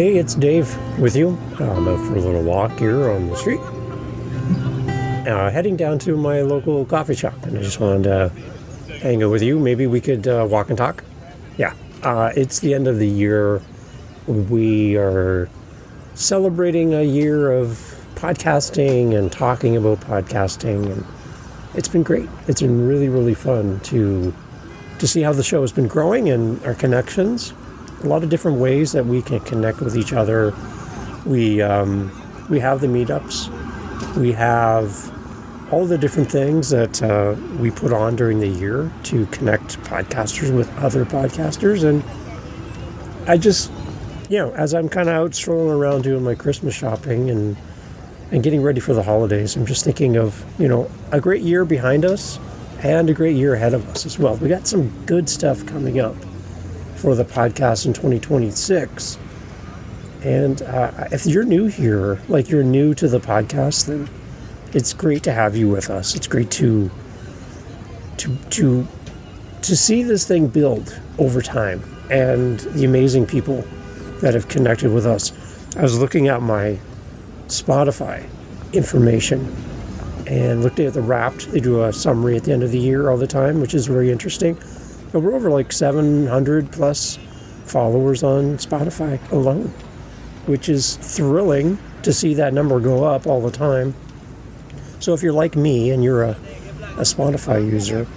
Hey, it's Dave with you. I'm out for a little walk here on the street. Heading down to my local coffee shop, and I just wanted to hang out with you. Maybe we could walk and talk. Yeah, it's the end of the year. We are celebrating a year of podcasting and talking about podcasting, and it's been great. It's been really, really fun to see how the show has been growing and our connections. A lot of different ways that we can connect with each other. We have the meetups. We have all the different things that we put on during the year to connect podcasters with other podcasters. And I just, as I'm kind of out strolling around doing my Christmas shopping and getting ready for the holidays, I'm just thinking of, a great year behind us and a great year ahead of us as well. We got some good stuff coming up for the podcast in 2026. And if you're new here, like you're new to the podcast, then it's great to have you with us. It's great to see this thing build over time and the amazing people that have connected with us. I was looking at my Spotify information and looked at the Wrapped. They do a summary at the end of the year all the time, which is very interesting. But we're over like 700 plus followers on Spotify alone, which is thrilling to see that number go up all the time. So if you're like me and you're a Spotify user,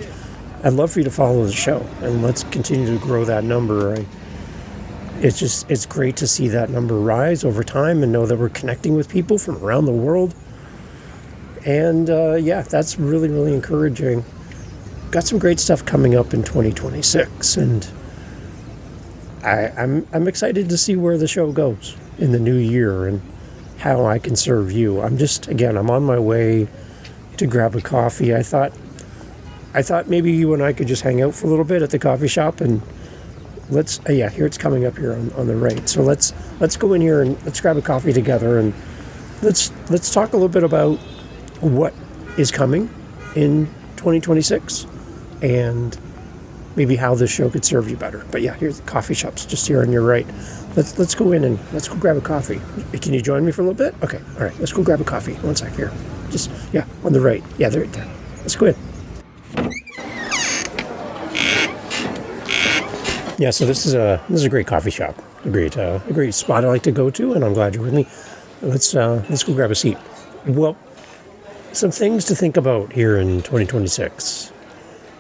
I'd love for you to follow the show and let's continue to grow that number. It's great to see that number rise over time and know that we're connecting with people from around the world. And that's really, really encouraging. Got some great stuff coming up in 2026, and I'm excited to see where the show goes in the new year and how I can serve you. I'm on my way to grab a coffee. I thought maybe you and I could just hang out for a little bit at the coffee shop, and here it's coming up here on the right. So let's go in here and let's grab a coffee together, and let's talk a little bit about what is coming in 2026. And maybe how this show could serve you better. But here's the coffee shop's just here on your right. Let's go in and let's go grab a coffee. Can you join me for a little bit? Okay, all right, let's go grab a coffee. One sec here. On the right. Yeah, there. Let's go in. Yeah, so this is a great coffee shop. A great spot I like to go to, and I'm glad you're with me. Let's go grab a seat. Well, some things to think about here in 2026.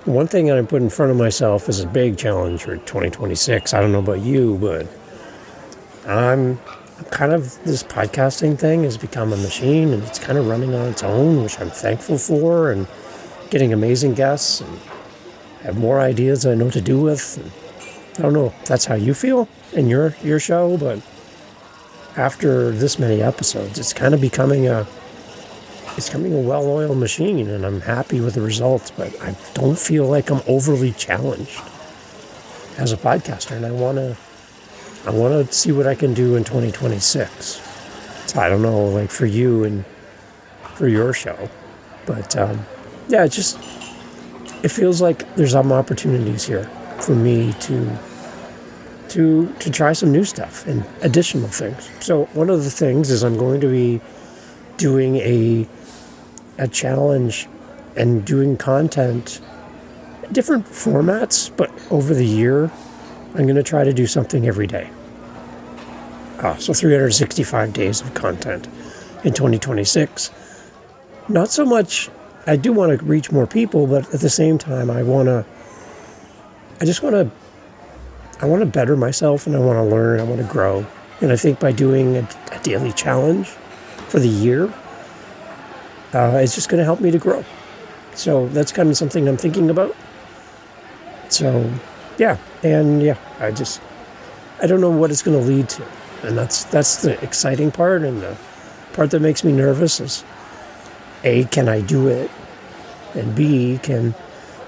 One thing I put in front of myself is a big challenge for 2026. I don't know about you, but I'm kind of, this podcasting thing has become a machine and it's kind of running on its own, which I'm thankful for, and getting amazing guests and have more ideas that I know what to do with. And I don't know if that's how you feel in your show, but after this many episodes, it's kind of becoming a well-oiled machine, and I'm happy with the results, but I don't feel like I'm overly challenged as a podcaster, and I want to see what I can do in 2026. So I don't know, like for you and for your show, but it feels like there's some opportunities here for me to try some new stuff and additional things. So one of the things is I'm going to be doing a challenge and doing content, different formats, but over the year, I'm going to try to do something every day. So 365 days of content in 2026. Not so much, I do want to reach more people, but at the same time, I want to better myself, and I want to learn, I want to grow. And I think by doing a daily challenge for the year, it's just going to help me to grow. So that's kind of something I'm thinking about. So, I don't know what it's going to lead to. And that's the exciting part, and the part that makes me nervous is, A, can I do it? And B,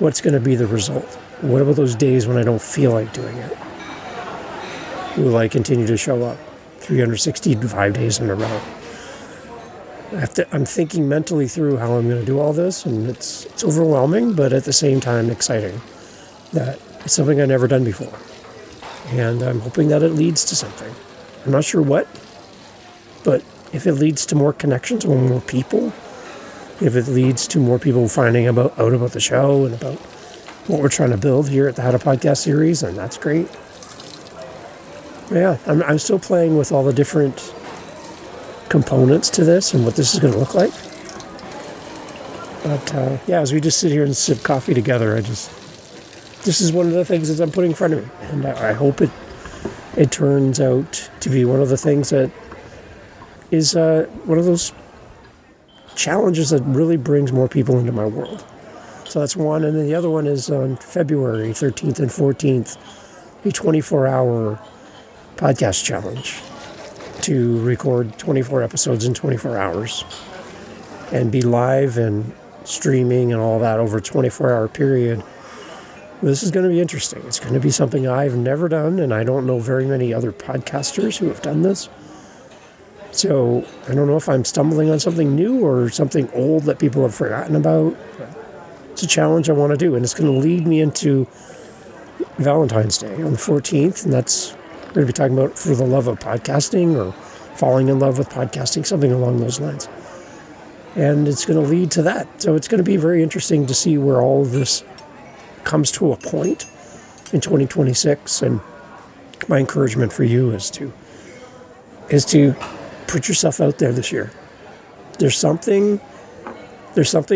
what's going to be the result? What about those days when I don't feel like doing it? Will I continue to show up 365 days in a row? I'm thinking mentally through how I'm going to do all this, and it's overwhelming, but at the same time exciting. That it's something I've never done before, and I'm hoping that it leads to something. I'm not sure what, but if it leads to more connections with more people, if it leads to more people finding out about the show and about what we're trying to build here at the How to Podcast series, then that's great. But yeah, I'm still playing with all the different components to this and what this is going to look like. But yeah, as we just sit here and sip coffee together, this is one of the things that I'm putting in front of me, and I hope it turns out to be one of the things that is one of those challenges that really brings more people into my world. So that's one, and then the other one is on February 13th and 14th, a 24-hour podcast challenge to record 24 episodes in 24 hours and be live and streaming and all that over a 24-hour period. This is going to be interesting. It's going to be something I've never done, and I don't know very many other podcasters who have done this. So I don't know if I'm stumbling on something new or something old that people have forgotten about. It's a challenge I want to do, and it's going to lead me into Valentine's Day on the 14th, and that's we're going to be talking about for the love of podcasting or falling in love with podcasting, something along those lines. And it's going to lead to that. So it's going to be very interesting to see where all of this comes to a point in 2026. And my encouragement for you is to put yourself out there this year. There's something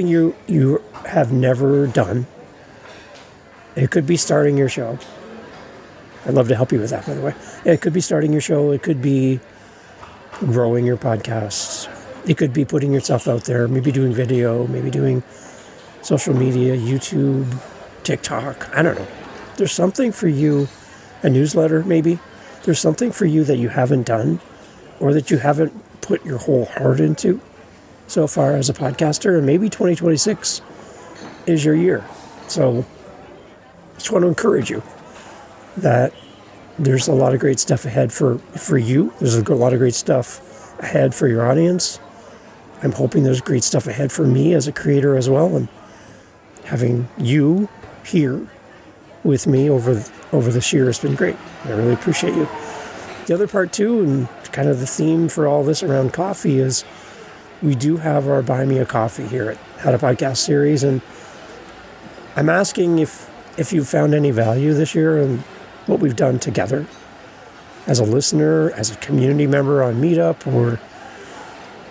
you have never done. It could be starting your show. I'd love to help you with that, by the way. It could be starting your show. It could be growing your podcast. It could be putting yourself out there, maybe doing video, maybe doing social media, YouTube, TikTok. I don't know. There's something for you, a newsletter maybe. There's something for you that you haven't done or that you haven't put your whole heart into so far as a podcaster. And maybe 2026 is your year. So I just want to encourage you that there's a lot of great stuff ahead for you. There's a lot of great stuff ahead for your audience. I'm hoping there's great stuff ahead for me as a creator as well. And having you here with me over this year has been great. I really appreciate you. The other part too, and kind of the theme for all this around coffee, is we do have our Buy Me a Coffee here at How to Podcast series. And I'm asking if you've found any value this year in what we've done together as a listener, as a community member on Meetup, or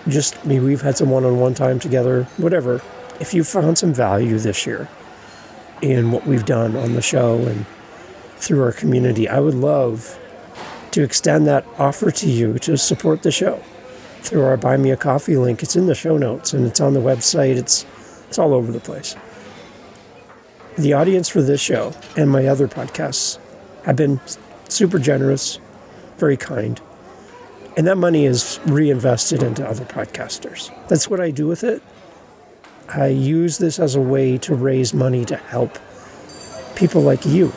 just maybe we've had some one-on-one time together, whatever. If you found some value this year in what we've done on the show and through our community, I would love to extend that offer to you to support the show through our Buy Me a Coffee link. It's in the show notes and it's on the website. It's all over the place. The audience for this show and my other podcasts have been super generous, very kind. And that money is reinvested into other podcasters. That's what I do with it. I use this as a way to raise money to help people like you.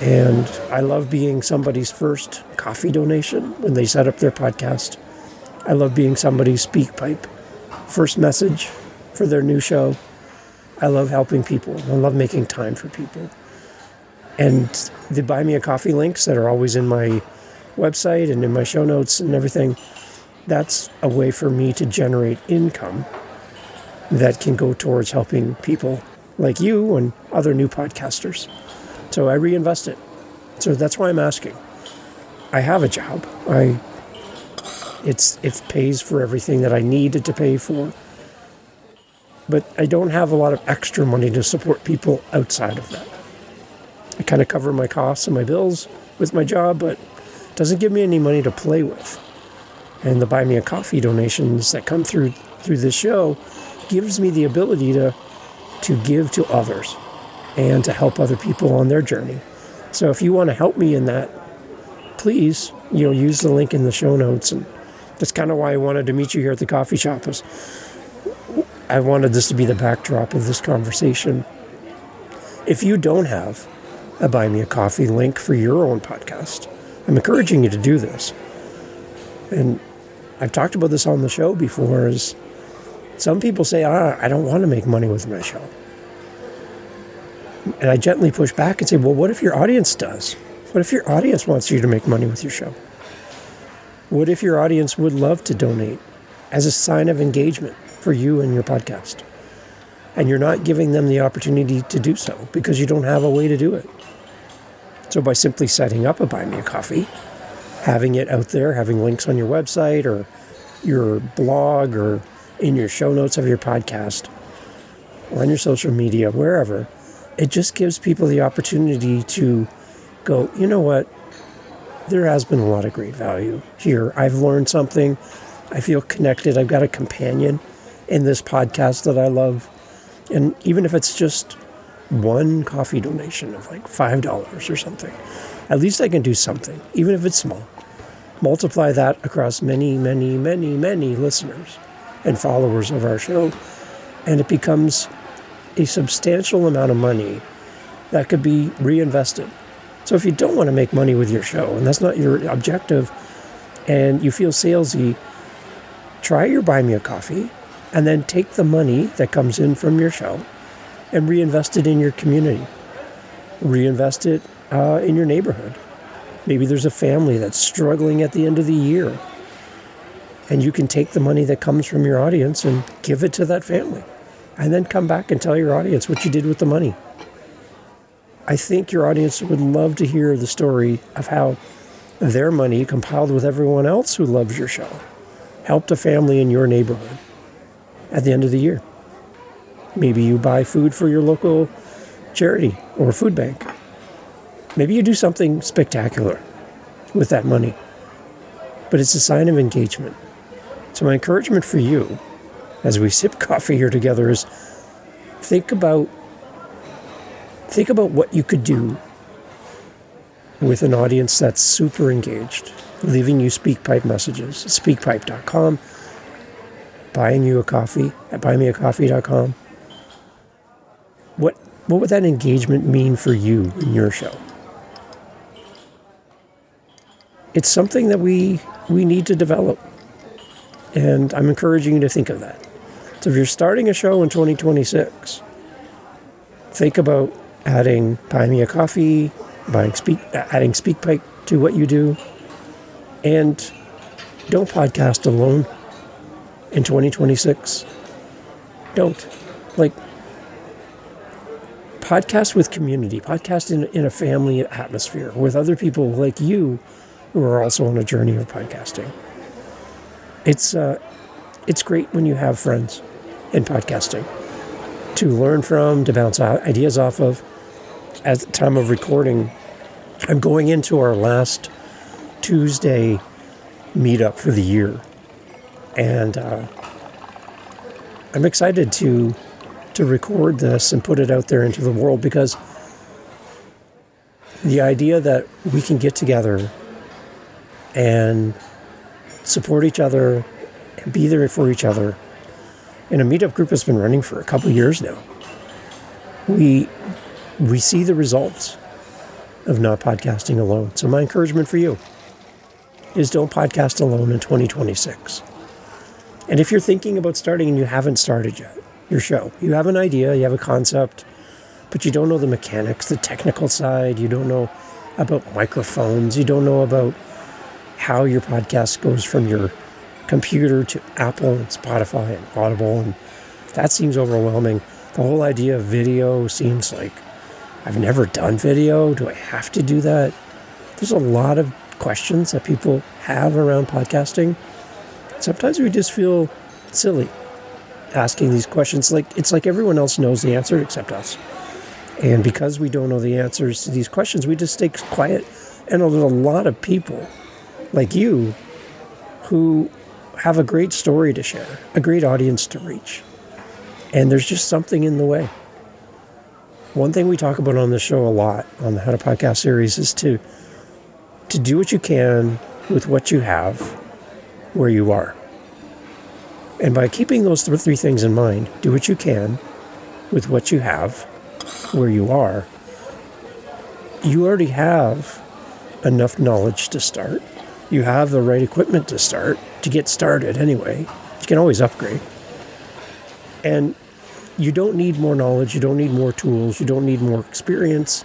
And I love being somebody's first coffee donation when they set up their podcast. I love being somebody's speak pipe, first message for their new show. I love helping people. I love making time for people. And the Buy Me a Coffee links that are always in my website and in my show notes and everything, that's a way for me to generate income that can go towards helping people like you and other new podcasters. So I reinvest it. So that's why I'm asking. I have a job. It pays for everything that I needed to pay for. But I don't have a lot of extra money to support people outside of that. I kind of cover my costs and my bills with my job, but it doesn't give me any money to play with. And the Buy Me a Coffee donations that come through this show gives me the ability to give to others and to help other people on their journey. So if you want to help me in that, please, use the link in the show notes. And that's kind of why I wanted to meet you here at the coffee shop. I wanted this to be the backdrop of this conversation. If you don't have a Buy Me a Coffee link for your own podcast, I'm encouraging you to do this. And I've talked about this on the show before, is some people say, I don't want to make money with my show. And I gently push back and say, well, what if your audience does? What if your audience wants you to make money with your show? What if your audience would love to donate as a sign of engagement for you and your podcast? And you're not giving them the opportunity to do so because you don't have a way to do it. So by simply setting up a Buy Me a Coffee, having it out there, having links on your website or your blog or in your show notes of your podcast or on your social media, wherever, it just gives people the opportunity to go, you know what? There has been a lot of great value here. I've learned something. I feel connected. I've got a companion in this podcast that I love. And even if it's just one coffee donation of like $5 or something, at least I can do something, even if it's small. Multiply that across many, many, many, many listeners and followers of our show, and it becomes a substantial amount of money that could be reinvested. So if you don't want to make money with your show, and that's not your objective, and you feel salesy, try your Buy Me a Coffee, and then take the money that comes in from your show and reinvest it in your community. Reinvest it in your neighborhood. Maybe there's a family that's struggling at the end of the year, and you can take the money that comes from your audience and give it to that family, and then come back and tell your audience what you did with the money. I think your audience would love to hear the story of how their money, compiled with everyone else who loves your show, helped a family in your neighborhood at the end of the year. Maybe you buy food for your local charity or food bank. Maybe you do something spectacular with that money, but it's a sign of engagement. So my encouragement for you as we sip coffee here together is think about what you could do with an audience that's super engaged, leaving you SpeakPipe messages, speakpipe.com, buying you a coffee at buymeacoffee.com. What would that engagement mean for you in your show? It's something that we need to develop, and I'm encouraging you to think of that. So if you're starting a show in 2026, think about adding Buy Me a Coffee, adding SpeakPipe to what you do, and don't podcast alone in 2026. Don't. Podcast with community, podcast in a family atmosphere with other people like you who are also on a journey of podcasting. It's great when you have friends in podcasting to learn from, to bounce ideas off of. At the time of recording, I'm going into our last Tuesday meetup for the year, and I'm excited to record this and put it out there into the world, because the idea that we can get together and support each other and be there for each other, and a meetup group has been running for a couple years now. We see the results of not podcasting alone. So my encouragement for you is don't podcast alone in 2026. And if you're thinking about starting and you haven't started yet, your show, you have an idea, you have a concept, but you don't know the mechanics, the technical side, you don't know about microphones, you don't know about how your podcast goes from your computer to Apple and Spotify and Audible, and that seems overwhelming. The whole idea of video seems like, I've never done video. Do I have to do that? There's a lot of questions that people have around podcasting. Sometimes we just feel silly asking these questions. It's like everyone else knows the answer except us. And because we don't know the answers to these questions, we just stay quiet. And there's a lot of people like you who have a great story to share, a great audience to reach. And there's just something in the way. One thing we talk about on the show a lot on the How to Podcast series is to do what you can with what you have where you are. And by keeping those three things in mind, do what you can with what you have where you are, you already have enough knowledge to start. You have the right equipment to start, to get started anyway. You can always upgrade. And you don't need more knowledge, you don't need more tools, you don't need more experience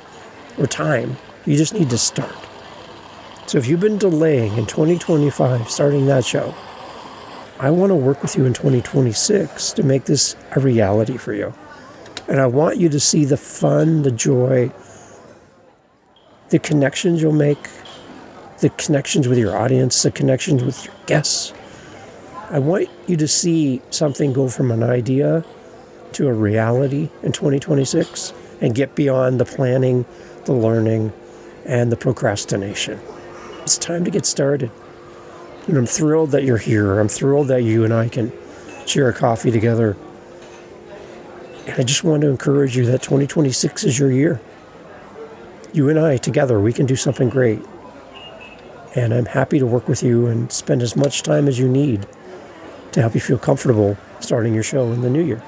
or time. You just need to start. So if you've been delaying in 2025 starting that show, I want to work with you in 2026 to make this a reality for you. And I want you to see the fun, the joy, the connections you'll make, the connections with your audience, the connections with your guests. I want you to see something go from an idea to a reality in 2026 and get beyond the planning, the learning, and the procrastination. It's time to get started. And I'm thrilled that you're here. I'm thrilled that you and I can share a coffee together. And I just want to encourage you that 2026 is your year. You and I together, we can do something great. And I'm happy to work with you and spend as much time as you need to help you feel comfortable starting your show in the new year.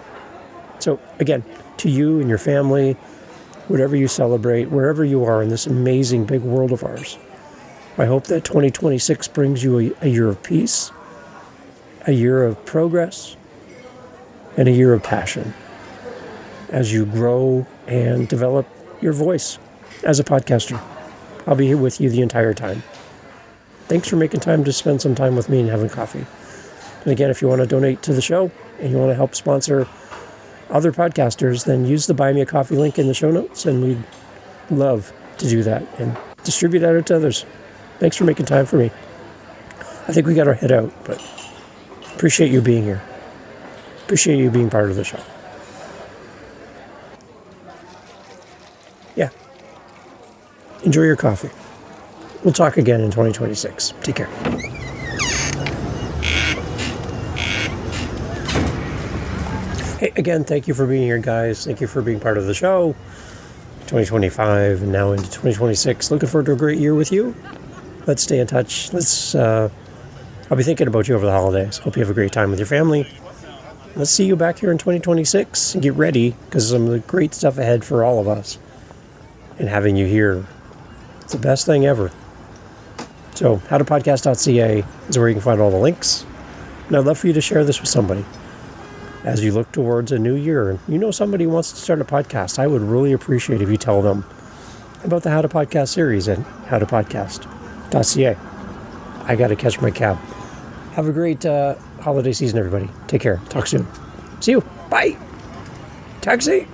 So again, to you and your family, whatever you celebrate, wherever you are in this amazing big world of ours, I hope that 2026 brings you a year of peace, a year of progress, and a year of passion as you grow and develop your voice as a podcaster. I'll be here with you the entire time. Thanks for making time to spend some time with me and having coffee. And again, if you want to donate to the show and you want to help sponsor other podcasters, then use the Buy Me a Coffee link in the show notes, and we'd love to do that and distribute that out to others. Thanks for making time for me. I think we got our head out, but appreciate you being here. Appreciate you being part of the show. Yeah. Enjoy your coffee. We'll talk again in 2026. Take care. Hey, again, thank you for being here, guys. Thank you for being part of the show. 2025 and now into 2026. Looking forward to a great year with you. Let's stay in touch. I'll be thinking about you over the holidays. Hope you have a great time with your family. Let's see you back here in 2026 and get ready, because some of the great stuff ahead for all of us. And having you here, it's the best thing ever. So, howtopodcast.ca is where you can find all the links. And I'd love for you to share this with somebody as you look towards a new year. And you know somebody wants to start a podcast. I would really appreciate if you tell them about the How to Podcast series at howtopodcast.ca. I got to catch my cab. Have a great holiday season, everybody. Take care. Talk soon. See you. Bye. Taxi.